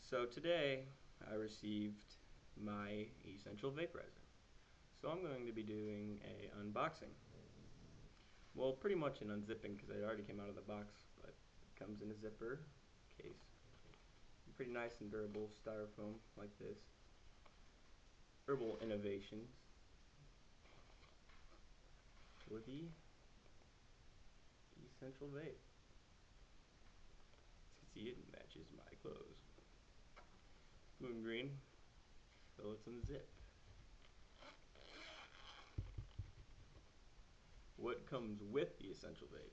So today I received my essential vaporizer. So I'm going to be doing a unboxing. Well, pretty much an unzipping because it already came out of the box, but it comes in a zipper case. Pretty nice and durable styrofoam like this. Herbal Innovations for the essential vape. As you can see, it matches my clothes. Blue and green, so let's unzip. What comes with the essential vape?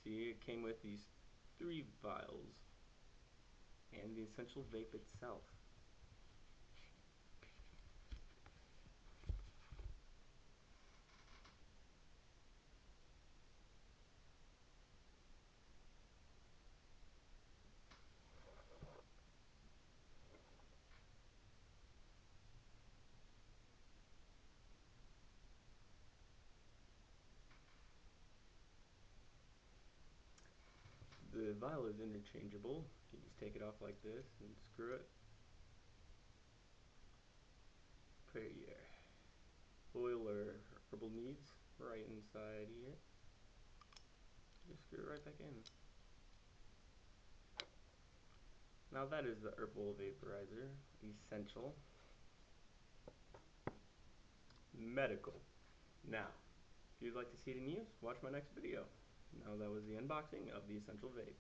See, it came with these 3 vials and the essential vape itself. The vial is interchangeable. You just take it off like this and screw it. Put your oil or herbal needs right inside here. Just screw it right back in. Now that is the herbal vaporizer, essential, medical. Now, if you'd like to see it in use, watch my next video. Now that was the unboxing of the essential vape.